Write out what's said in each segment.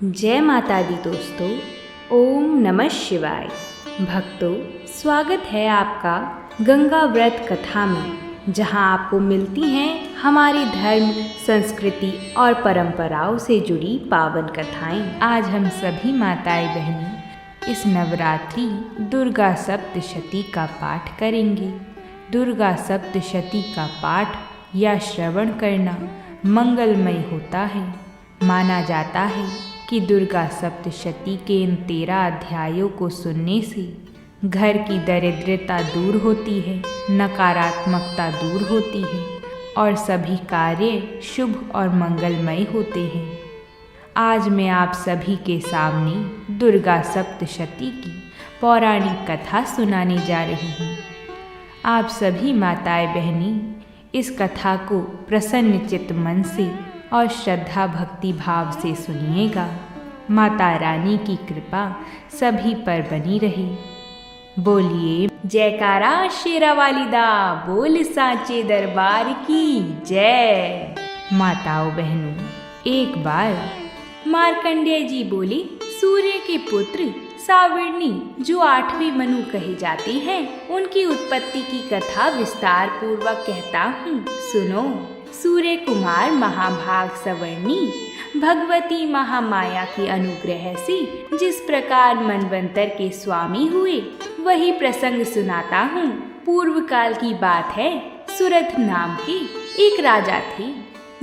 जय माता दी दोस्तों, ओम नमः शिवाय। भक्तों, स्वागत है आपका गंगा व्रत कथा में, जहां आपको मिलती हैं हमारे धर्म, संस्कृति और परंपराओं से जुड़ी पावन कथाएं। आज हम सभी माताएं बहनें इस नवरात्रि दुर्गा सप्तशती का पाठ करेंगे। दुर्गा सप्तशती का पाठ या श्रवण करना मंगलमय होता है। माना जाता है कि दुर्गा सप्तशती के इन 13 अध्यायों को सुनने से घर की दरिद्रता दूर होती है, नकारात्मकता दूर होती है और सभी कार्य शुभ और मंगलमय होते हैं। आज मैं आप सभी के सामने दुर्गा सप्तशती की पौराणिक कथा सुनाने जा रही हूँ। आप सभी माताएं बहनें इस कथा को प्रसन्न चित्त मन से और श्रद्धा भक्ति भाव से सुनिएगा। माता रानी की कृपा सभी पर बनी रहे। बोलिए जयकारा शेरा वाली दा, बोल सांचे दरबार की जय। माताओं बहनों, एक बार मार्कंडेय जी बोले, सूर्य के पुत्र सावर्णी जो 8वें मनु कहे जाते हैं, उनकी उत्पत्ति की कथा विस्तार पूर्वक कहता हूँ, सुनो। सूर्य कुमार महाभाग सवर्णी भगवती महामाया के अनुग्रह से जिस प्रकार मनवंतर के स्वामी हुए, वही प्रसंग सुनाता हूँ। पूर्व काल की बात है। सुरथ नाम के एक राजा थे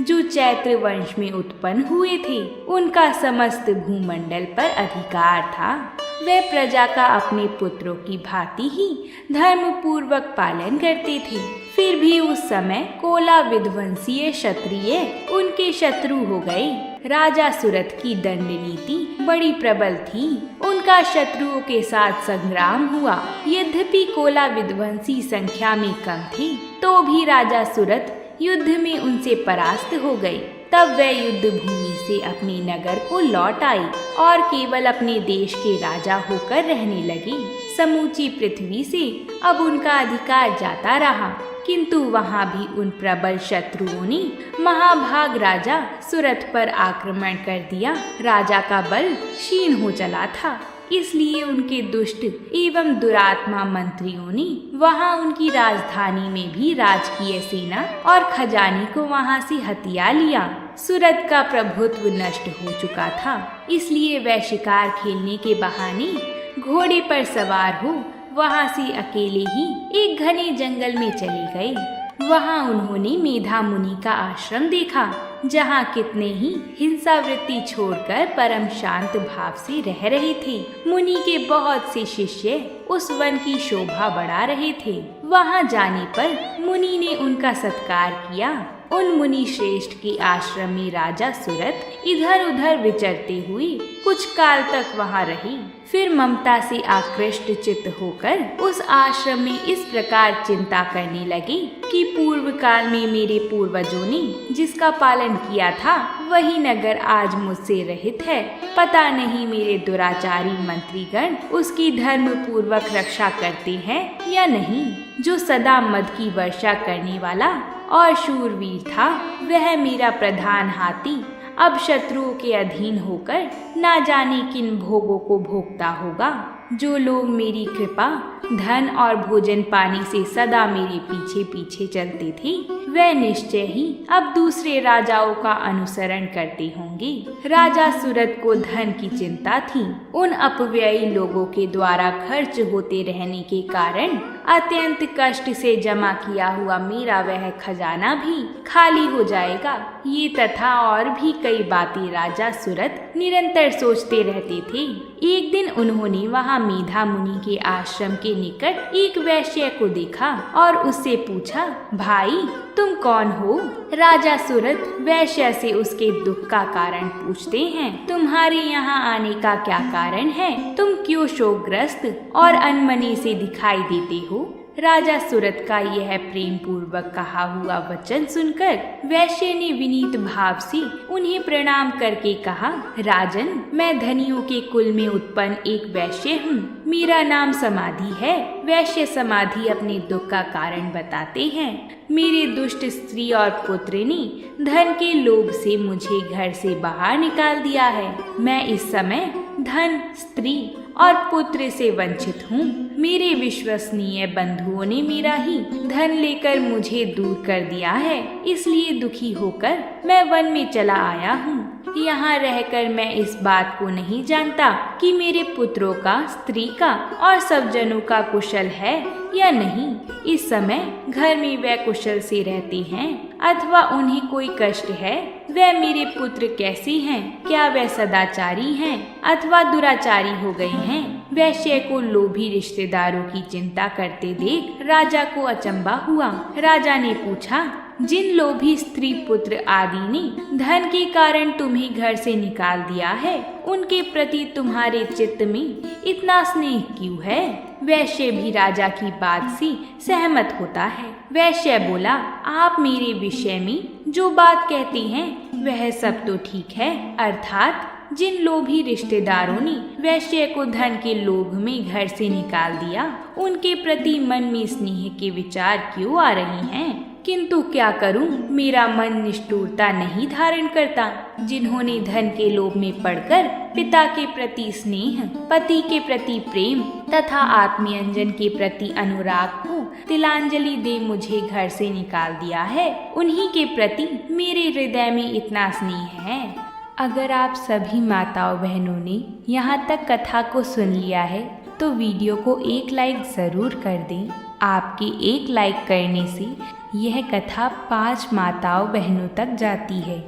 जो चैत्र वंश में उत्पन्न हुए थे। उनका समस्त भूमंडल पर अधिकार था। वे प्रजा का अपने पुत्रों की भांति ही धर्म पूर्वक पालन करते थे। फिर भी उस समय कोला विध्वंसीय क्षत्रिय उनके शत्रु हो गए। राजा सुरथ की दंड नीति बड़ी प्रबल थी। उनका शत्रुओं के साथ संग्राम हुआ। यद्यपि कोला विध्वंसी संख्या में कम थे, तो भी राजा सुरथ युद्ध में उनसे परास्त हो गए। तब वे युद्ध भूमि से अपने नगर को लौट आए और केवल अपने देश के राजा होकर रहने लगे। समूची पृथ्वी से अब उनका अधिकार जाता रहा, किंतु वहां भी उन प्रबल शत्रुओं ने महाभाग राजा सुरथ पर आक्रमण कर दिया। राजा का बल क्षीण हो चला था, इसलिए उनके दुष्ट एवं दुरात्मा मंत्रियों ने वहां उनकी राजधानी में भी राजकीय सेना और खजाने को वहां से हथिया लिया। सुरथ का प्रभुत्व नष्ट हो चुका था, इसलिए वह शिकार खेलने के बहाने घोड़े पर सवार हो वहां से अकेले ही एक घने जंगल में चले गए। वहां उन्होंने मेधा मुनि का आश्रम देखा, जहाँ कितने ही हिंसा वृत्ति छोड़कर परम शांत भाव से रह रहे थे। मुनि के बहुत से शिष्य उस वन की शोभा बढ़ा रहे थे। वहाँ जाने पर मुनि ने उनका सत्कार किया। उन मुनि श्रेष्ठ के आश्रम में राजा सुरथ इधर उधर विचरते हुए कुछ काल तक वहाँ रहे। फिर ममता से आकृष्ट चित्त होकर उस आश्रम में इस प्रकार चिंता करने लगे कि पूर्व काल में मेरे पूर्वजों ने जिसका पालन किया था, वही नगर आज मुझसे रहित है। पता नहीं मेरे दुराचारी मंत्रीगण उसकी धर्म पूर्वक रक्षा करते हैं या नहीं। जो सदा मद की वर्षा करने वाला और शूरवीर था, वह मेरा प्रधान हाथी अब शत्रुओं के अधीन होकर ना जाने किन भोगों को भोगता होगा। जो लोग मेरी कृपा, धन और भोजन पाने से सदा मेरे पीछे पीछे चलते थे, वे निश्चय ही अब दूसरे राजाओं का अनुसरण करते होंगे। राजा सुरथ को धन की चिंता थी। उन अपव्ययी लोगों के द्वारा खर्च होते रहने के कारण अत्यंत कष्ट से जमा किया हुआ मेरा वह खजाना भी खाली हो जाएगा। ये तथा और भी कई बातें राजा सुरथ निरंतर सोचते रहते थे। एक दिन उन्होंने वहाँ मेधा मुनि के आश्रम के निकट एक वैश्य को देखा और उससे पूछा, भाई तुम कौन हो? राजा सुरथ वैश्य से उसके दुख का कारण पूछते हैं। तुम्हारे यहाँ आने का क्या कारण है? तुम क्यों शोकग्रस्त और अनमने से दिखाई देते हो? राजा सूरत का यह प्रेम पूर्वक कहा हुआ वचन सुनकर वैश्य ने विनीत भाव से उन्हें प्रणाम करके कहा, राजन, मैं धनियों के कुल में उत्पन्न एक वैश्य हूँ। मेरा नाम समाधि है। वैश्य समाधि अपने दुख का कारण बताते हैं। मेरे दुष्ट स्त्री और पुत्र ने धन के लोभ से मुझे घर से बाहर निकाल दिया है। मैं इस समय धन, स्त्री और पुत्र से वंचित हूँ। मेरे विश्वसनीय बंधुओं ने मेरा ही धन लेकर मुझे दूर कर दिया है, इसलिए दुखी होकर मैं वन में चला आया हूँ। यहाँ रहकर मैं इस बात को नहीं जानता कि मेरे पुत्रों का, स्त्री का और सब जनों का कुशल है या नहीं। इस समय घर में वे कुशल से रहते हैं अथवा उन्हें कोई कष्ट है। वे मेरे पुत्र कैसे हैं? क्या वे सदाचारी हैं अथवा दुराचारी हो गए हैं? वैश्य को लोभी रिश्तेदारों की चिंता करते देख राजा को अचंभा हुआ। राजा ने पूछा, जिन लोभी स्त्री, पुत्र आदि ने धन के कारण तुम्हें घर से निकाल दिया है, उनके प्रति तुम्हारे चित्त में इतना स्नेह क्यों है? वैश्य भी राजा की बात से सहमत होता है। वैश्य बोला, आप मेरे विषय में जो बात कहते हैं वह सब तो ठीक है, अर्थात जिन लोभी रिश्तेदारों ने वैश्य को धन के लोभ में घर से निकाल दिया, उनके प्रति मन में स्नेह के विचार क्यों आ रहे हैं? किंतु क्या करूं, मेरा मन निष्ठुरता नहीं धारण करता। जिन्होंने धन के लोभ में पड़कर पिता के प्रति स्नेह, पति के प्रति प्रेम तथा आत्मीयंजन के प्रति अनुराग को तिलांजलि दे मुझे घर से निकाल दिया है, उन्हीं के प्रति मेरे हृदय में इतना स्नेह है। अगर आप सभी माताओं बहनों ने यहाँ तक कथा को सुन लिया है तो वीडियो को एक लाइक ज़रूर कर दें। आपके एक लाइक करने से यह कथा 5 माताओं बहनों तक जाती है,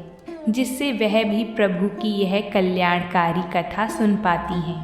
जिससे वह भी प्रभु की यह कल्याणकारी कथा सुन पाती हैं।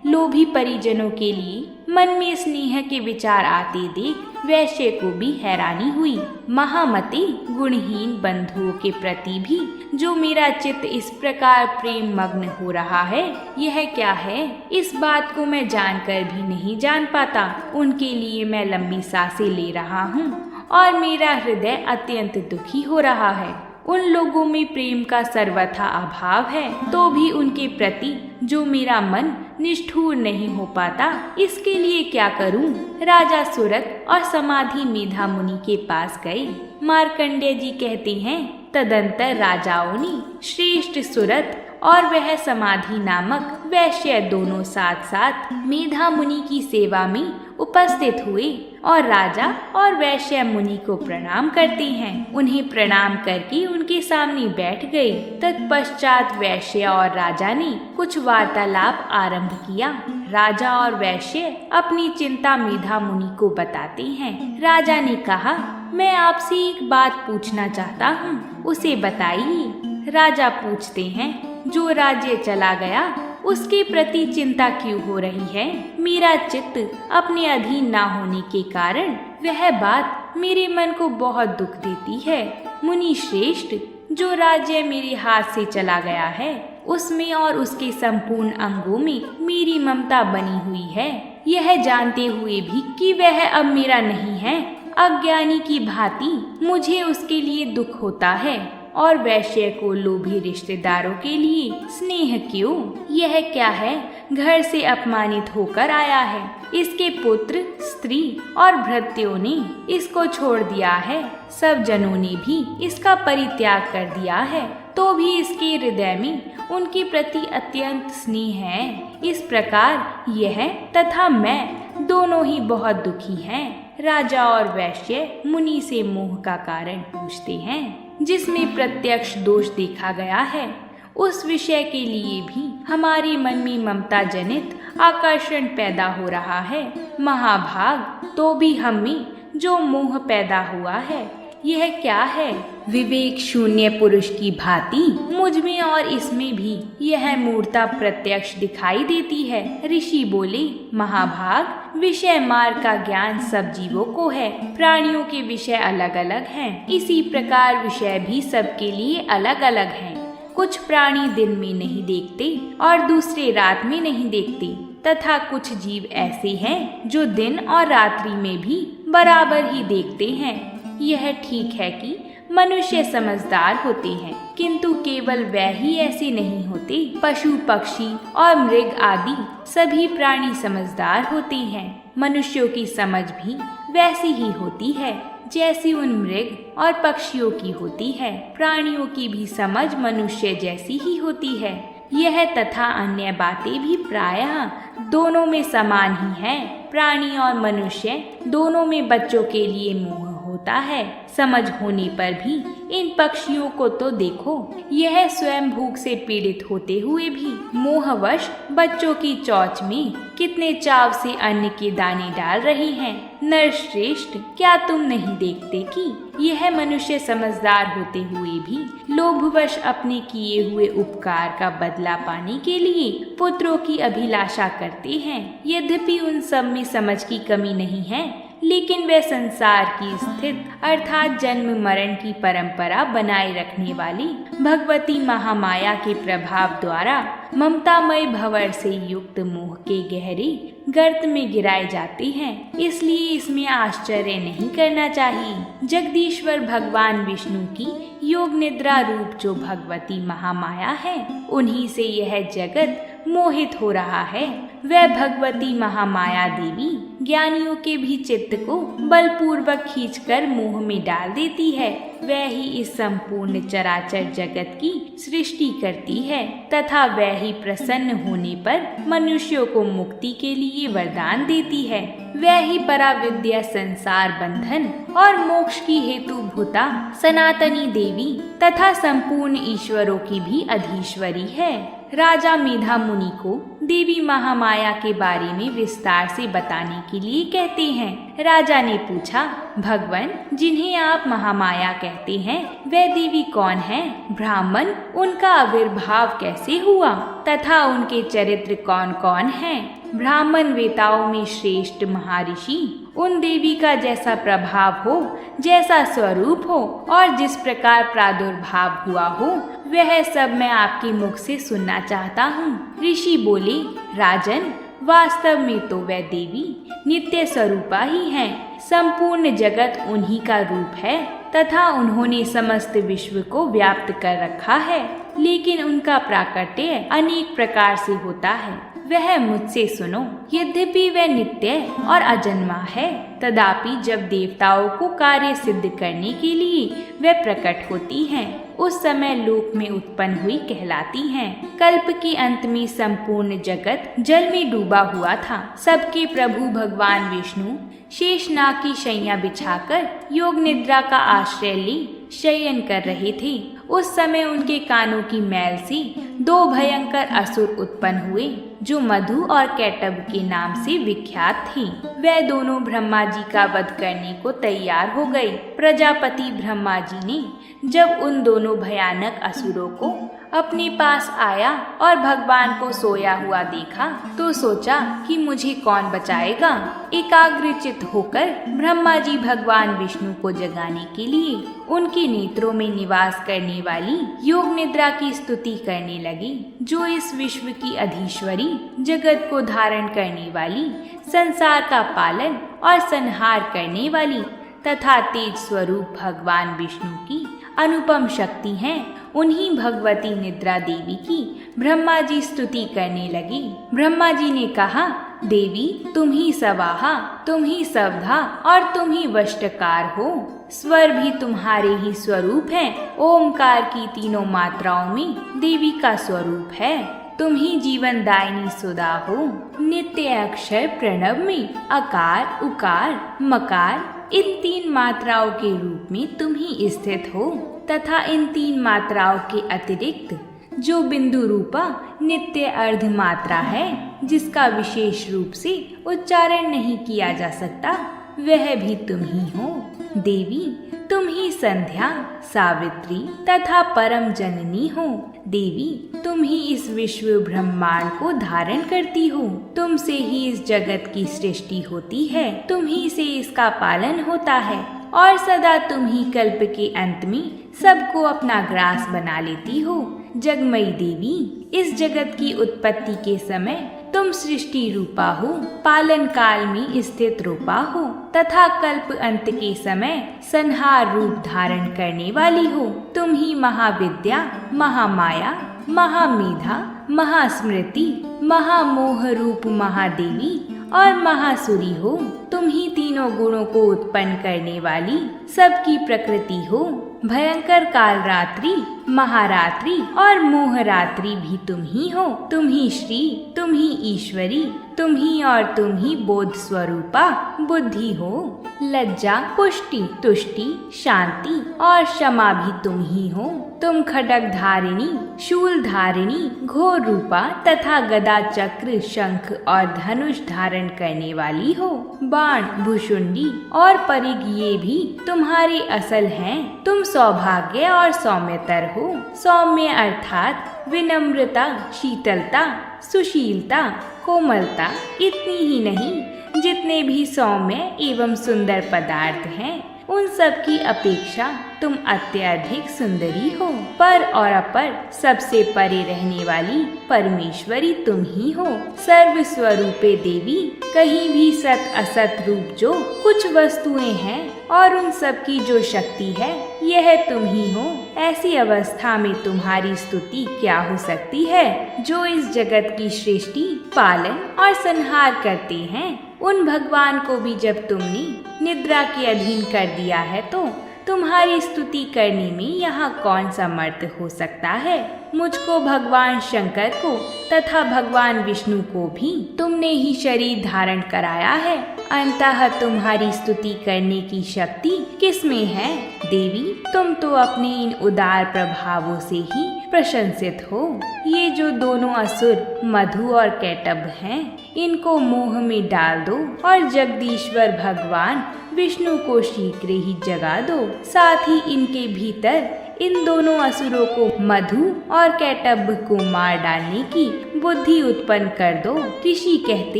लोभी परिजनों के लिए मन में स्नेह के विचार आते देख वैश्य को भी हैरानी हुई। महामते, गुणहीन बंधुओं के प्रति भी जो मेरा चित्त इस प्रकार प्रेम मग्न हो रहा है, यह क्या है? इस बात को मैं जानकर भी नहीं जान पाता। उनके लिए मैं लंबी सांसें ले रहा हूँ और मेरा हृदय अत्यंत दुखी हो रहा है। उन लोगों में प्रेम का सर्वथा अभाव है, तो भी उनके प्रति जो मेरा मन निष्ठुर नहीं हो पाता, इसके लिए क्या करूं? राजा सूरत और समाधि मेधा मुनि के पास गए। मार्कंडेय जी कहते हैं, तदंतर राजाओं ने श्रेष्ठ सूरत और वह समाधि नामक वैश्य दोनों साथ साथ मेधा मुनि की सेवा में उपस्थित हुए और राजा और वैश्य मुनि को प्रणाम करते हैं। उन्हें प्रणाम करके उनके सामने बैठ गए। तत्पश्चात वैश्य और राजा ने कुछ वार्तालाप आरंभ किया। राजा और वैश्य अपनी चिंता मेधा मुनि को बताते हैं। राजा ने कहा, मैं आपसे एक बात पूछना चाहता हूँ, उसे बताइए। राजा पूछते हैं, जो राज्य चला गया उसके प्रति चिंता क्यों हो रही है? मेरा चित्त अपने अधीन ना होने के कारण वह बात मेरे मन को बहुत दुख देती है। मुनि श्रेष्ठ, जो राज्य मेरे हाथ से चला गया है उसमें और उसके संपूर्ण अंगों में मेरी ममता बनी हुई है। यह जानते हुए भी कि वह अब मेरा नहीं है, अज्ञानी की भांति मुझे उसके लिए दुख होता है। और वैश्य को लोभी रिश्तेदारों के लिए स्नेह क्यों? यह क्या है? घर से अपमानित होकर आया है। इसके पुत्र, स्त्री और भृत्यों ने इसको छोड़ दिया है। सब जनों ने भी इसका परित्याग कर दिया है, तो भी इसके हृदय में उनके प्रति अत्यंत स्नेह है। इस प्रकार यह तथा मैं दोनों ही बहुत दुखी हैं। राजा और वैश्य मुनि से मोह का कारण पूछते हैं, जिसमें प्रत्यक्ष दोष देखा गया है। उस विषय के लिए भी हमारे मन में ममता जनित आकर्षण पैदा हो रहा है। महाभाग, तो भी हम में जो मोह पैदा हुआ है यह क्या है? विवेक शून्य पुरुष की भांति मुझ में और इसमें भी यह मूर्ता प्रत्यक्ष दिखाई देती है। ऋषि बोले, महाभाग, विषय मार्ग का ज्ञान सब जीवों को है। प्राणियों के विषय अलग अलग हैं, इसी प्रकार विषय भी सबके लिए अलग अलग हैं। कुछ प्राणी दिन में नहीं देखते और दूसरे रात में नहीं देखते, तथा कुछ जीव ऐसे हैं जो दिन और रात्रि में भी बराबर ही देखते हैं। यह ठीक है कि मनुष्य समझदार होते हैं, किंतु केवल वह ही ऐसे नहीं होते। पशु पक्षी और मृग आदि सभी प्राणी समझदार होते हैं। मनुष्यों की समझ भी वैसी ही होती है जैसी उन मृग और पक्षियों की होती है। प्राणियों की भी समझ मनुष्य जैसी ही होती है। यह तथा अन्य बातें भी प्रायः दोनों में समान ही हैं। प्राणी और मनुष्य दोनों में बच्चों के लिए मोह होता है। समझ होने पर भी इन पक्षियों को तो देखो, यह स्वयं भूख से पीड़ित होते हुए भी मोहवश बच्चों की चोंच में कितने चाव से अन्न के दाने डाल रही हैं। नरश्रेष्ठ, क्या तुम नहीं देखते कि यह मनुष्य समझदार होते हुए भी लोभवश अपने किए हुए उपकार का बदला पाने के लिए पुत्रों की अभिलाषा करते हैं। यद्यपि उन सब में समझ की कमी नहीं है, लेकिन वे संसार की स्थित अर्थात जन्म मरण की परंपरा बनाए रखने वाली भगवती महामाया के प्रभाव द्वारा ममतामय भंवर से युक्त मोह के गहरे गर्त में गिराए जाते हैं। इसलिए इसमें आश्चर्य नहीं करना चाहिए। जगदीश्वर भगवान विष्णु की योग निद्रा रूप जो भगवती महामाया है, उन्हीं से यह जगत मोहित हो रहा है। वह भगवती महामाया देवी ज्ञानियों के भी चित्त को बलपूर्वक खींचकर मोह में डाल देती है। वह ही इस संपूर्ण चराचर जगत की सृष्टि करती है तथा वह ही प्रसन्न होने पर मनुष्यों को मुक्ति के लिए वरदान देती है। वह ही पराविद्या संसार बंधन और मोक्ष की हेतु भूता सनातनी देवी तथा संपूर्ण ईश्वरों की भी अधीश्वरी है। राजा मेधा मुनि को देवी महामाया के बारे में विस्तार से बताने के लिए कहते हैं। राजा ने पूछा, भगवान, जिन्हें आप महामाया कहते हैं वह देवी कौन है? ब्राह्मण, उनका आविर्भाव कैसे हुआ तथा उनके चरित्र कौन कौन हैं? ब्राह्मण वेताओं में श्रेष्ठ महर्षि उन देवी का जैसा प्रभाव हो, जैसा स्वरूप हो और जिस प्रकार प्रादुर्भाव हुआ हो, वह सब मैं आपके मुख से सुनना चाहता हूँ। ऋषि बोले, राजन, वास्तव में तो वह देवी नित्य स्वरूपा ही हैं। संपूर्ण जगत उन्हीं का रूप है तथा उन्होंने समस्त विश्व को व्याप्त कर रखा है, लेकिन उनका प्राकट्य अनेक प्रकार से होता है। वह मुझसे सुनो। यद्यपि वह नित्य और अजन्मा है, तथापि जब देवताओं को कार्य सिद्ध करने के लिए वह प्रकट होती हैं, उस समय लोक में उत्पन्न हुई कहलाती हैं। कल्प के अंत में संपूर्ण जगत जल में डूबा हुआ था। सबके प्रभु भगवान विष्णु शेषनाग की शैया बिछाकर योग निद्रा का आश्रय ले शयन कर रहे थे। उस समय उनके कानों की मैल से दो भयंकर असुर उत्पन्न हुए, जो मधु और कैटभ के नाम से विख्यात थे। वे दोनों ब्रह्मा जी का वध करने को तैयार हो गए। प्रजापति ब्रह्मा जी ने जब उन दोनों भयानक असुरों को अपने पास आया और भगवान को सोया हुआ देखा, तो सोचा कि मुझे कौन बचाएगा। एकाग्रचित होकर ब्रह्मा जी भगवान विष्णु को जगाने के लिए उनके नेत्रों में निवास करने वाली योग निद्रा की स्तुति करने लगे, जो इस विश्व की अधीश्वरी, जगत को धारण करने वाली, संसार का पालन और संहार करने वाली तथा तेज स्वरूप भगवान विष्णु की अनुपम शक्ति हैं। उन्हीं भगवती निद्रा देवी की ब्रह्मा जी स्तुति करने लगे। ब्रह्मा जी ने कहा, देवी, तुम ही सवाहा, तुम ही सवधा और तुम ही वष्टकार हो। स्वर भी तुम्हारे ही स्वरूप हैं। ओमकार की तीनों मात्राओं में देवी का स्वरूप है। तुम ही जीवन दायिनी सुधा हो। नित्य अक्षर प्रणव में अकार, उकार, मकार, इन तीन मात्राओं के रूप में तुम ही स्थित हो तथा इन तीन मात्राओं के अतिरिक्त जो बिंदु रूपा नित्य अर्ध मात्रा है, जिसका विशेष रूप से उच्चारण नहीं किया जा सकता, वह भी तुम ही हो। देवी, तुम ही संध्या, सावित्री तथा परम जननी हो। देवी, तुम ही इस विश्व ब्रह्मांड को धारण करती हो। तुमसे ही इस जगत की सृष्टि होती है, तुम ही से इसका पालन होता है और सदा तुम ही कल्प के अंत में सबको अपना ग्रास बना लेती हो। जगमयी देवी, इस जगत की उत्पत्ति के समय तुम सृष्टि रूपा हो, पालन काल में स्थित रूपा हो तथा कल्प अंत के समय संहार रूप धारण करने वाली हो। तुम ही महाविद्या, महामाया, महामेधा, महास्मृति, महामोह रूप महादेवी और महासुरी हो। तुम ही तीनों गुणों को उत्पन्न करने वाली सबकी प्रकृति हो। भयंकर काल रात्रि, महारात्रि और मोह रात्रि भी तुम ही हो। तुम ही श्री, तुम ही ईश्वरी, तुम ही और तुम ही बोध स्वरूपा बुद्धि हो। लज्जा, पुष्टि, तुष्टि, शांति और क्षमा भी तुम ही हो। तुम खड्ग धारिणी, शूल धारिणी, घोर रूपा तथा गदा, चक्र, शंख और धनुष धारण करने वाली हो। बाण, भुषुंडी और परिघ ये भी तुम्हारे असल हैं। तुम सौभाग्य और सौम्यतर हो। सौम्य अर्थात विनम्रता, शीतलता, सुशीलता, कोमलता, इतनी ही नहीं जितने भी सौम्य एवं सुंदर पदार्थ हैं उन सब की अपेक्षा तुम अत्यधिक सुंदरी हो। पर और अपर सबसे परे रहने वाली परमेश्वरी तुम ही हो। सर्व स्वरूपे देवी, कहीं भी सत असत रूप जो कुछ वस्तुएं हैं और उन सब की जो शक्ति है यह तुम ही हो। ऐसी अवस्था में तुम्हारी स्तुति क्या हो सकती है? जो इस जगत की सृष्टि, पालन और संहार करते हैं उन भगवान को भी जब तुमने निद्रा के अधीन कर दिया है तो तुम्हारी स्तुति करने में यहाँ कौन समर्थ हो सकता है? मुझको, भगवान शंकर को तथा भगवान विष्णु को भी तुमने ही शरीर धारण कराया है। अंततः तुम्हारी स्तुति करने की शक्ति किसमें है? देवी, तुम तो अपने इन उदार प्रभावों से ही प्रशंसित हो। ये जो दोनों असुर मधु और कैटभ हैं, इनको मोह में डाल दो और जगदीश्वर भगवान विष्णु को शीघ्र ही जगा दो। साथ ही इनके भीतर इन दोनों असुरों को, मधु और कैटभ को मार डालने की बुद्धि उत्पन्न कर दो। ऋषि कहते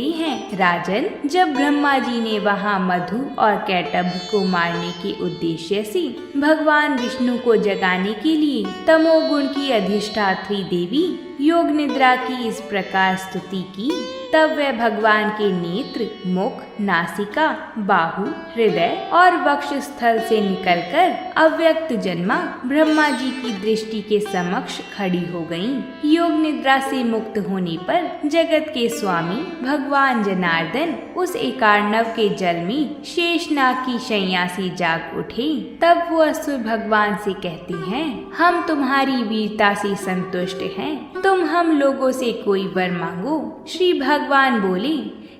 हैं, राजन, जब ब्रह्मा जी ने वहाँ मधु और कैटभ को मारने के उद्देश्य से भगवान विष्णु को जगाने के लिए तमोगुण की अधिष्ठात्री देवी योग निद्रा की इस प्रकार स्तुति की, तब वह भगवान के नेत्र, मुख, नासिका, बाहु, हृदय और वक्ष स्थल से निकलकर अव्यक्त जन्मा ब्रह्मा जी की दृष्टि के समक्ष खड़ी हो गईं। योग निद्रा से मुक्त होने पर जगत के स्वामी भगवान जनार्दन उस एकार्णव के जल में शेषनाग की शैया से जाग उठे। तब वो असुर भगवान से कहते हैं, हम तुम्हारी वीरता से संतुष्ट हैं, तुम हम लोगों से कोई वर मांगो। श्री भगवान बोले,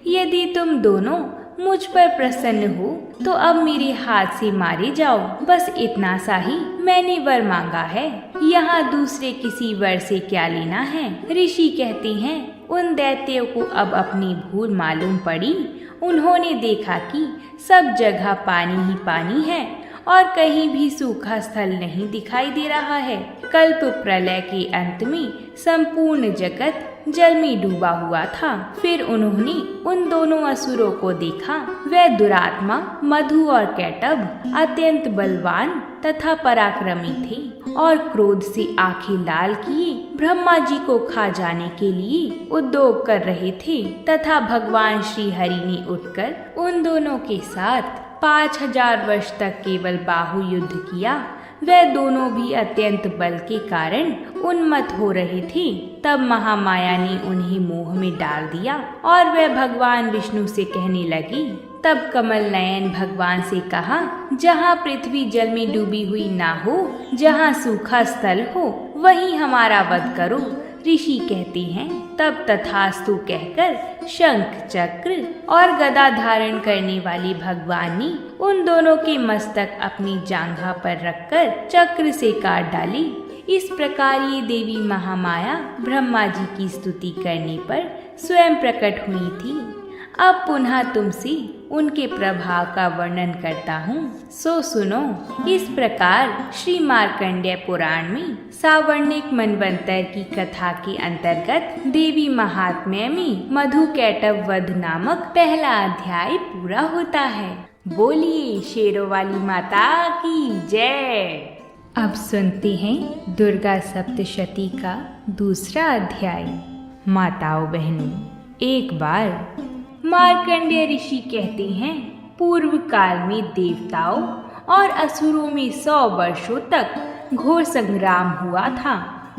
यदि तुम दोनों मुझ पर प्रसन्न हो तो अब मेरे हाथ से मारे जाओ। बस इतना सा ही मैंने वर मांगा है, यहाँ दूसरे किसी वर से क्या लेना है। ऋषि कहते हैं, उन दैत्यों को अब अपनी भूल मालूम पड़ी। उन्होंने देखा कि सब जगह पानी ही पानी है और कहीं भी सूखा स्थल नहीं दिखाई दे रहा है। कल्प प्रलय के अंत में संपूर्ण जगत जल में डूबा हुआ था। फिर उन्होंने उन दोनों असुरों को देखा। वह दुरात्मा मधु और कैटभ अत्यंत बलवान तथा पराक्रमी थे और क्रोध से आंखें लाल किए ब्रह्मा जी को खा जाने के लिए उद्योग कर रहे थे। तथा भगवान श्री हरि ने उठकर उन दोनों के साथ 5000 वर्ष तक केवल बाहु युद्ध किया। वह दोनों भी अत्यंत बल के कारण उन्मत्त हो रहे थे। तब महामाया ने उन्हें मोह में डाल दिया और वह भगवान विष्णु से कहने लगी। तब कमल नयन भगवान से कहा, जहाँ पृथ्वी जल में डूबी हुई ना हो, जहाँ सूखा स्थल हो, वहीं हमारा वध करो। ऋषि कहते हैं, तब तथास्तु कहकर शंख, चक्र और गदा धारण करने वाले भगवान ने उन दोनों के मस्तक अपनी जांघा पर रखकर चक्र से काट डाली। इस प्रकार ये देवी महामाया ब्रह्मा जी की स्तुति करने पर स्वयं प्रकट हुई थी। अब पुनः तुमसे उनके प्रभाव का वर्णन करता हूँ, सो सुनो। इस प्रकार श्री मार्कंडेय पुराण में सावर्णिक मनवंतर की कथा के अंतर्गत देवी महात्म्य में मधु कैटभ वध नामक पहला अध्याय पूरा होता है। बोलिए शेरों वाली माता की जय। अब सुनते हैं दुर्गा सप्तशती का दूसरा अध्याय। माताओं बहनों, एक बार मार्कंडेय ऋषि कहते हैं, पूर्व काल में देवताओं और असुरों में 100 वर्षों तक घोर संग्राम हुआ था।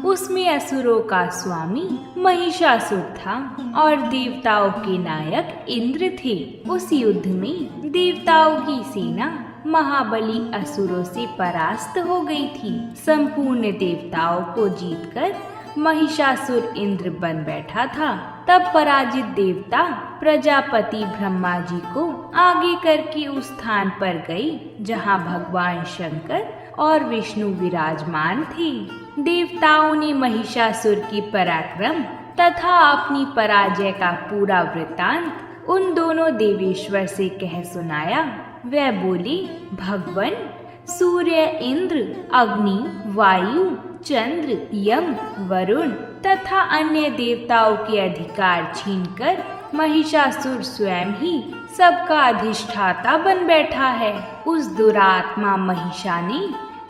उसमें असुरों का स्वामी महिषासुर था और देवताओं के नायक इंद्र थे। उस युद्ध में देवताओं की सेना महाबली असुरों से परास्त हो गई थी। संपूर्ण देवताओं को जीतकर महिषासुर इंद्र बन बैठा था। तब पराजित देवता प्रजापति ब्रह्मा जी को आगे करके उस स्थान पर गए जहाँ भगवान शंकर और विष्णु विराजमान थे। देवताओं ने महिषासुर की पराक्रम तथा अपनी पराजय का पूरा वृत्तांत उन दोनों देवेश्वर से कह सुनाया। वह बोले, भगवान, सूर्य, इंद्र, अग्नि, वायु, चंद्र, यम, वरुण तथा अन्य देवताओं के अधिकार छीनकर महिषासुर स्वयं ही सबका अधिष्ठाता बन बैठा है। उस दुरात्मा महिषा ने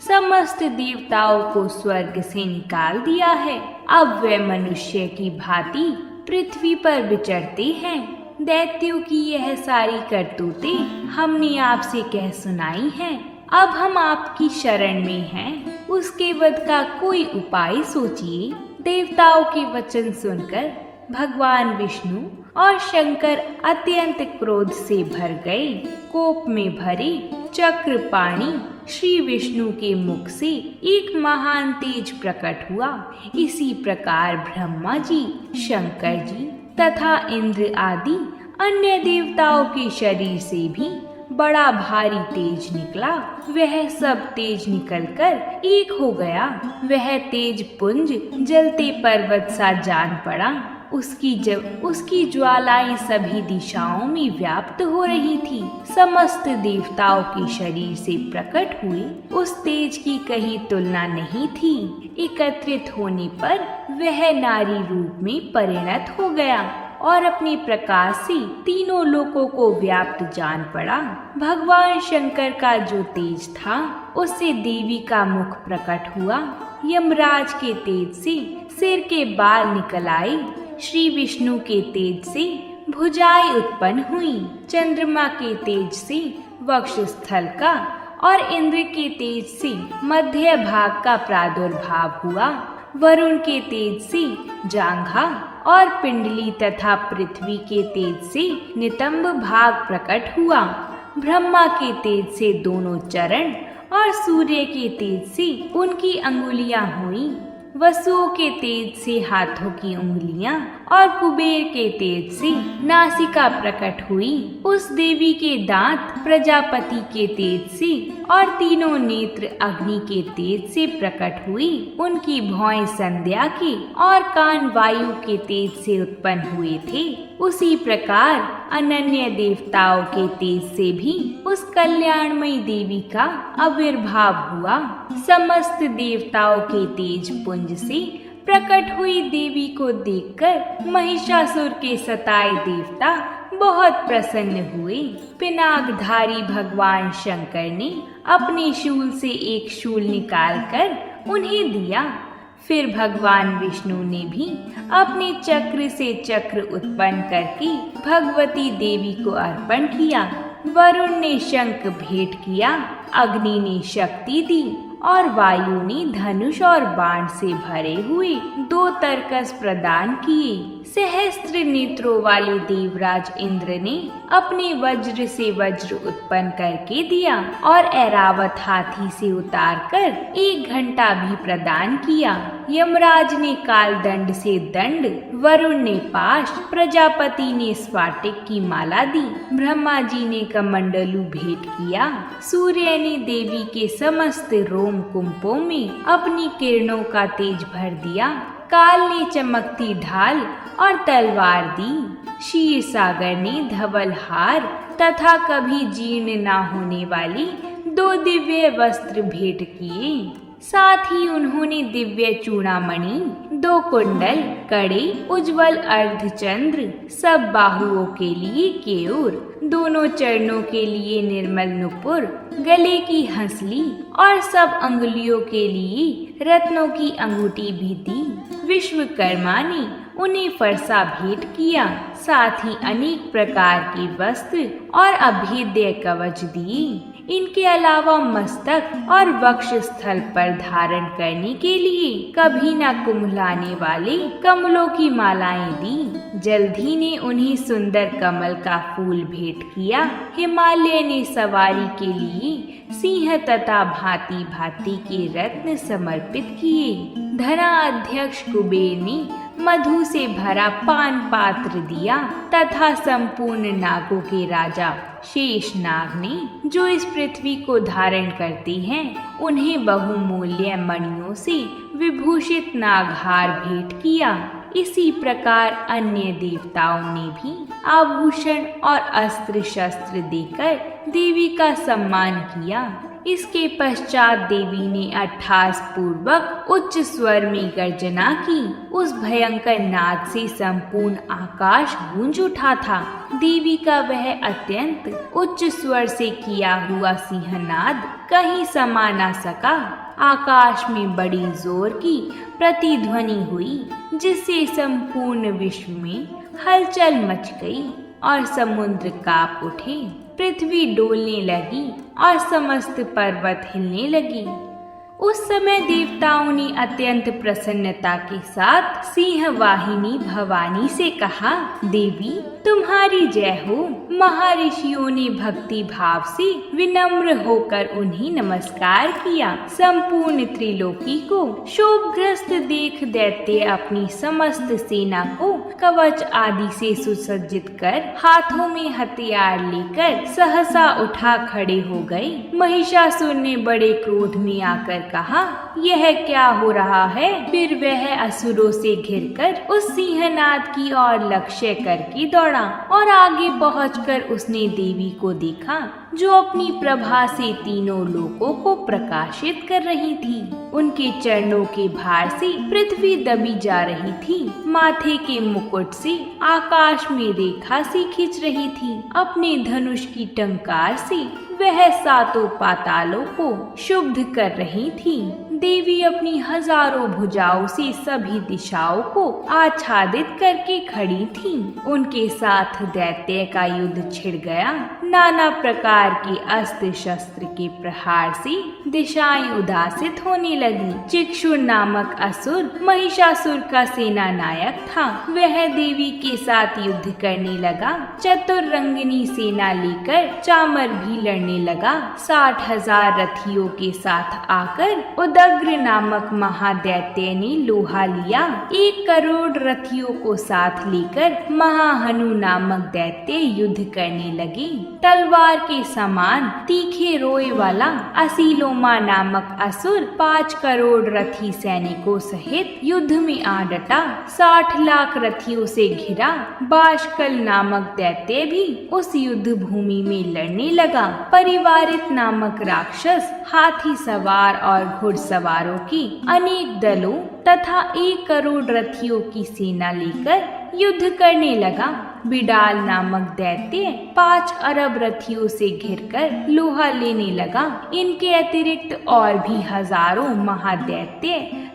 समस्त देवताओं को स्वर्ग से निकाल दिया है। अब वे मनुष्य की भांति पृथ्वी पर विचरते हैं। दैत्यों की यह सारी करतूतें हमने आपसे कह सुनाई हैं। अब हम आपकी शरण में हैं। उसके वध का कोई उपाय सोचिए। देवताओं के वचन सुनकर भगवान विष्णु और शंकर अत्यंत क्रोध से भर गए। कोप में भरे चक्रपाणी श्री विष्णु के मुख से एक महान तेज प्रकट हुआ। इसी प्रकार ब्रह्मा जी, शंकर जी तथा इंद्र आदि अन्य देवताओं के शरीर से भी बड़ा भारी तेज निकला। वह सब तेज निकलकर एक हो गया। वह तेज पुंज जलते पर्वत सा जान पड़ा। उसकी ज्वालाएं सभी दिशाओं में व्याप्त हो रही थी। समस्त देवताओं के शरीर से प्रकट हुए उस तेज की कहीं तुलना नहीं थी। एकत्रित होने पर वह नारी रूप में परिणत हो गया और अपने प्रकाश से तीनों लोकों को व्याप्त जान पड़ा। भगवान शंकर का जो तेज था उससे देवी का मुख प्रकट हुआ। यमराज के तेज से सिर के बाल निकल आए। श्री विष्णु के तेज से भुजाएं उत्पन्न हुई। चंद्रमा के तेज से वक्षस्थल का और इंद्र के तेज से मध्य भाग का प्रादुर्भाव हुआ। वरुण के तेज से जांघा और पिंडली तथा पृथ्वी के तेज से नितंब भाग प्रकट हुआ। ब्रह्मा के तेज से दोनों चरण और सूर्य के तेज से उनकी अंगुलियां हुई। वसुओं के तेज से हाथों की उंगलियां और कुबेर के तेज से नासिका प्रकट हुई। उस देवी के दांत प्रजापति के तेज से और तीनों नेत्र अग्नि के तेज से प्रकट हुई। उनकी भौएं संध्या के और कान वायु के तेज से उत्पन्न हुए थे। उसी प्रकार अनन्य देवताओं के तेज से भी उस कल्याणमयी देवी का आविर्भाव हुआ। समस्त देवताओं के तेज पुंज से प्रकट हुई देवी को देखकर महिषासुर के सताए देवता बहुत प्रसन्न हुए। पिनाकधारी भगवान शंकर ने अपने शूल से एक शूल निकालकर उन्हें दिया। फिर भगवान विष्णु ने भी अपने चक्र से चक्र उत्पन्न करके भगवती देवी को अर्पण किया। वरुण ने शंख भेंट किया, अग्नि ने शक्ति दी और वायु ने धनुष और बाण से भरे हुए 2 तरकस प्रदान किए। सहस्त्र नेत्रों वाले देवराज इंद्र ने अपने वज्र से वज्र उत्पन्न करके दिया और ऐरावत हाथी से उतारकर 1 घंटा भी प्रदान किया। यमराज ने काल दंड से दंड, वरुण ने पाश, प्रजापति ने स्फाटिक की माला दी, ब्रह्मा जी ने कमंडलू भेंट किया, सूर्य ने देवी के समस्त रोम कुंभों में अपनी किरणों का तेज भर दिया, काल ने चमकती ढाल और तलवार दी, क्षीर सागर ने धवल हार तथा कभी जीर्ण न होने वाली 2 दिव्य वस्त्र भेंट किए। साथ ही उन्होंने दिव्य चूड़ामणि, 2 कुंडल, कड़े, उज्जवल अर्धचंद्र, सब बाहुओं के लिए केयूर, दोनों चरणों के लिए निर्मल नुपुर, गले की हंसली और सब अंगुलियों के लिए रत्नों की अंगूठी भी दी। विश्वकर्मा ने उन्हें फरसा भेंट किया। साथ ही अनेक प्रकार के वस्त्र और अभेद्य कवच दिए। इनके अलावा मस्तक और वक्ष स्थल पर धारण करने के लिए कभी न कुम्हलाने वाले कमलों की मालाएं दी। जल्दी ने उन्हें सुंदर कमल का फूल भेंट किया। हिमालय ने सवारी के लिए सिंह तथा भांति भांति के रत्न समर्पित किए। धरा अध्यक्ष कुबेर ने मधु से भरा पान पात्र दिया तथा संपूर्ण नागों के राजा शेष नाग ने, जो इस पृथ्वी को धारण करते हैं, उन्हें बहुमूल्य मणियों से विभूषित नागहार भेंट किया। इसी प्रकार अन्य देवताओं ने भी आभूषण और अस्त्र शस्त्र देकर देवी का सम्मान किया। इसके पश्चात देवी ने अट्टहास पूर्वक उच्च स्वर में गर्जना की। उस भयंकर नाद से संपूर्ण आकाश गूंज उठा था। देवी का वह अत्यंत उच्च स्वर से किया हुआ सिंहनाद कहीं समा न सका। आकाश में बड़ी जोर की प्रतिध्वनि हुई, जिससे संपूर्ण विश्व में हलचल मच गई और समुद्र कांप उठे। पृथ्वी डोलने लगी और समस्त पर्वत हिलने लगी। उस समय देवताओं ने अत्यंत प्रसन्नता के साथ सिंह वाहिनी भवानी से कहा, देवी तुम्हारी जय हो। महर्षियों ने भक्ति भाव से विनम्र होकर उन्हें नमस्कार किया। संपूर्ण त्रिलोकी को शोकग्रस्त देख दैत्य अपनी समस्त सेना को कवच आदि से सुसज्जित कर हाथों में हथियार लेकर सहसा उठा खड़े हो गए। महिषासुर ने बड़े क्रोध में आकर कहा, यह क्या हो रहा है? फिर वह असुरों से घिरकर उस सिंहनाद की ओर लक्ष्य करके दौड़ा और आगे पहुंचकर उसने देवी को देखा, जो अपनी प्रभा से तीनों लोकों को प्रकाशित कर रही थी। उनके चरणों के भार से पृथ्वी दबी जा रही थी। माथे के मुकुट से आकाश में रेखा सी खींच रही थी। अपने धनुष की टंकार से वह सातों पातालों को शुद्ध कर रही थी। देवी अपनी हजारों भुजाओं से सभी दिशाओं को आच्छादित करके खड़ी थी। उनके साथ दैत्य का युद्ध छिड़ गया। नाना प्रकार के अस्त्र शस्त्र के प्रहार से दिशाएं उदासित होने लगी। चिक्षुर नामक असुर महिषासुर का सेना नायक था। वह देवी के साथ युद्ध करने लगा। चतुरंगिनी सेना लेकर चामर भी लड़ने लगा। 60,000 रथियों के साथ आकर उदग्र नामक महादैत्य ने लोहा लिया। 1 करोड़ रथियों को साथ लेकर महाहनु नामक दैत्य युद्ध करने लगे। तलवार के समान तीखे रोए वाला असीलोमा नामक असुर 5 करोड़ रथी सैनिकों सहित युद्ध में आ डटा। 60 लाख रथियों से घिरा बाशकल नामक दैत्य भी उस युद्ध भूमि में लड़ने लगा। परिवारित नामक राक्षस हाथी सवार और घुड़सवारों की अनेक दलों तथा 1 करोड़ रथियों की सेना लेकर युद्ध करने लगा। बिडाल नामक दैत्य 5 अरब रथियों से घिरकर लोहा लेने लगा। इनके अतिरिक्त और भी हजारों महादैत्य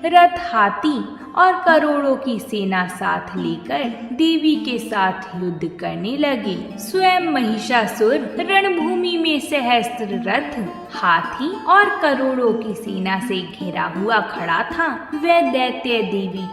रथ, हाथी और करोड़ों की सेना साथ लेकर देवी के साथ युद्ध करने लगे। स्वयं महिषासुर रणभूमि में सहस्त्र रथ, हाथी और करोड़ों की सेना से घिरा हुआ खड़ा था। वह दैत्य देवी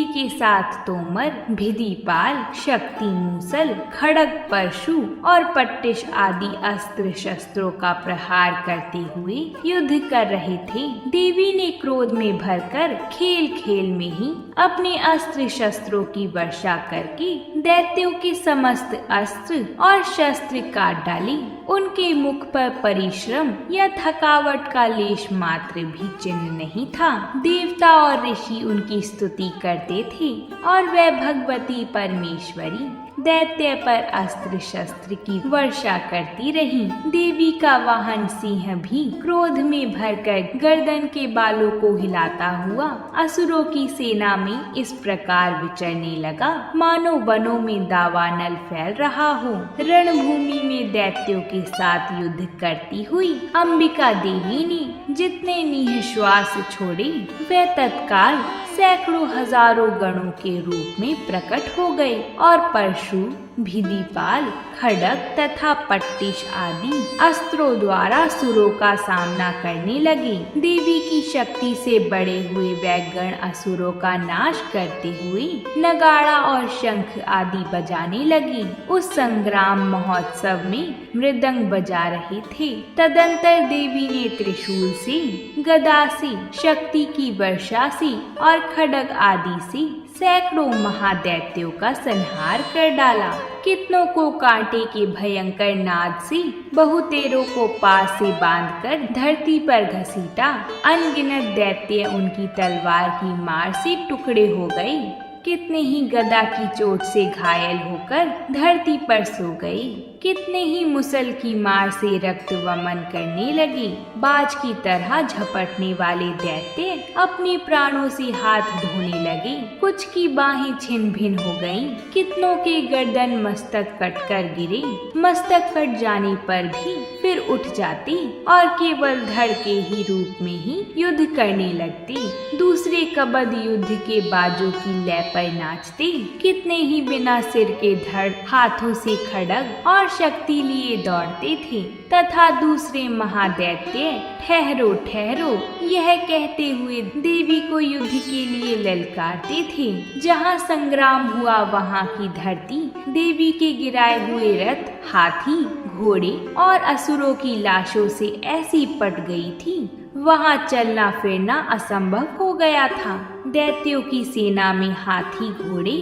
के साथ तोमर, भिदिपाल, शक्ति मूसल, खड़ग, परशु और पट्टिश आदि अस्त्र शस्त्रों का प्रहार करते हुए युद्ध कर रहे थे। देवी ने क्रोध में भरकर खेल खेल में ही अपने अस्त्र शस्त्रों की वर्षा करके दैत्यों के समस्त अस्त्र और शस्त्र काट डाले। उनके मुख पर परिश्रम या थकावट का लेश मात्र भी चिन्ह नहीं था। देवता और ऋषि उनकी स्तुति करते थे और वह भगवती परमेश्वरी दैत्य पर अस्त्र शस्त्र की वर्षा करती रही। देवी का वाहन सिंह भी क्रोध में भरकर गर्दन के बालों को हिलाता हुआ असुरों की सेना में इस प्रकार विचरने लगा, मानो वनों में दावानल फैल रहा हो। रणभूमि में दैत्यों के साथ युद्ध करती हुई अंबिका देवी ने जितने निःश्वास छोड़े वे तत्काल सैकड़ों हजारों गणों के रूप में प्रकट हो गए और परशु, भिदिपाल, खड्ग तथा पट्टिश आदि अस्त्रों द्वारा असुरों का सामना करने लगे। देवी की शक्ति से बड़े हुए वैगण असुरों का नाश करते हुए नगाड़ा और शंख आदि बजाने लगे। उस संग्राम महोत्सव में मृदंग बजा रहे थे। तदंतर देवी ने त्रिशूल से, गदा से, शक्ति की वर्षा से और खड्ग आदि से सैकड़ों महादैत्यों का संहार कर डाला। कितनों को कांटे के भयंकर नाद से, बहुतेरों को पास से बांधकर धरती पर घसीटा। अनगिनत दैत्य उनकी तलवार की मार से टुकड़े हो गए। कितने ही गदा की चोट से घायल होकर धरती पर सो गए। कितने ही मुसल की मार से रक्त वमन करने लगे। बाज की तरह झपटने वाले दैत्य अपने प्राणों से हाथ धोने लगे। कुछ की बाहें छिन्न भिन्न हो गईं। कितनों के गर्दन मस्तक कटकर गिरे। मस्तक कट जाने पर भी फिर उठ जाते और केवल धड़ के ही रूप में ही युद्ध करने लगते। दूसरे कबद युद्ध के बाजों की लय पर नाचते। कितने ही बिना सिर के धड़, हाथों से खड्ग और शक्ति लिए दौड़ते थे तथा दूसरे महादैत्य ठहरो ठहरो यह कहते हुए देवी को युद्ध के लिए ललकारते थे। जहाँ संग्राम हुआ वहाँ की धरती देवी के गिराए हुए रथ, हाथी, घोड़े और असुरों की लाशों से ऐसी पट गई थी, वहाँ चलना फिरना असंभव हो गया था। दैत्यों की सेना में हाथी, घोड़े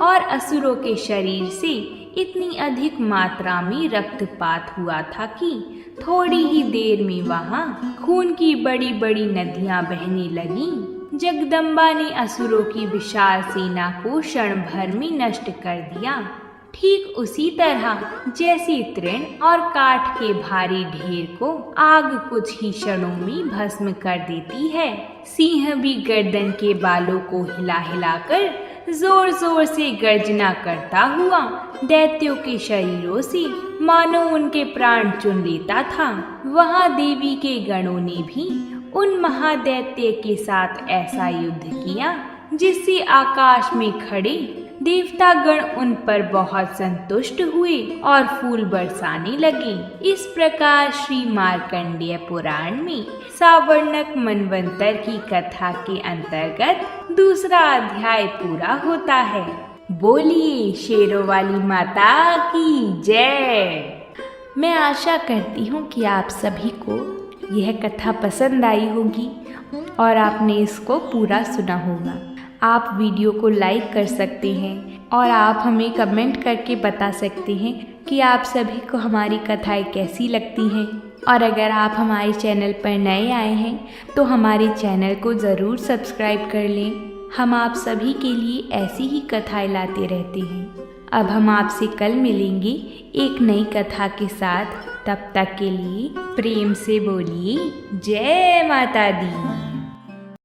और असुरों के शरीर से इतनी अधिक मात्रा में रक्तपात हुआ था कि थोड़ी ही देर में वहाँ खून की बड़ी बड़ी नदियाँ बहने लगीं। जगदम्बा ने असुरों की विशाल सेना को क्षण भर में नष्ट कर दिया। ठीक उसी तरह जैसे तृण और काठ के भारी ढेर को आग कुछ ही क्षणों में भस्म कर देती है, सिंह भी गर्दन के बालों को हिला हिलाकर जोर जोर से गर्जना करता हुआ दैत्यों के शरीरों से मानो उनके प्राण चुन लेता था। वहाँ देवी के गणों ने भी उन महादैत्य के साथ ऐसा युद्ध किया जिससे आकाश में खड़े देवतागण उन पर बहुत संतुष्ट हुए और फूल बरसाने लगे। इस प्रकार श्री मार्कंडेय पुराण में सावर्णक मनवंतर की कथा के अंतर्गत दूसरा अध्याय पूरा होता है। बोलिए शेरों वाली माता की जय। मैं आशा करती हूँ कि आप सभी को यह कथा पसंद आई होगी और आपने इसको पूरा सुना होगा। आप वीडियो को लाइक कर सकते हैं और आप हमें कमेंट करके बता सकते हैं कि आप सभी को हमारी कथाएं कैसी लगती हैं। और अगर आप हमारे चैनल पर नए आए हैं तो हमारे चैनल को ज़रूर सब्सक्राइब कर लें। हम आप सभी के लिए ऐसी ही कथाएं लाते रहते हैं। अब हम आपसे कल मिलेंगे एक नई कथा के साथ। तब तक के लिए प्रेम से बोलिए जय माता दी।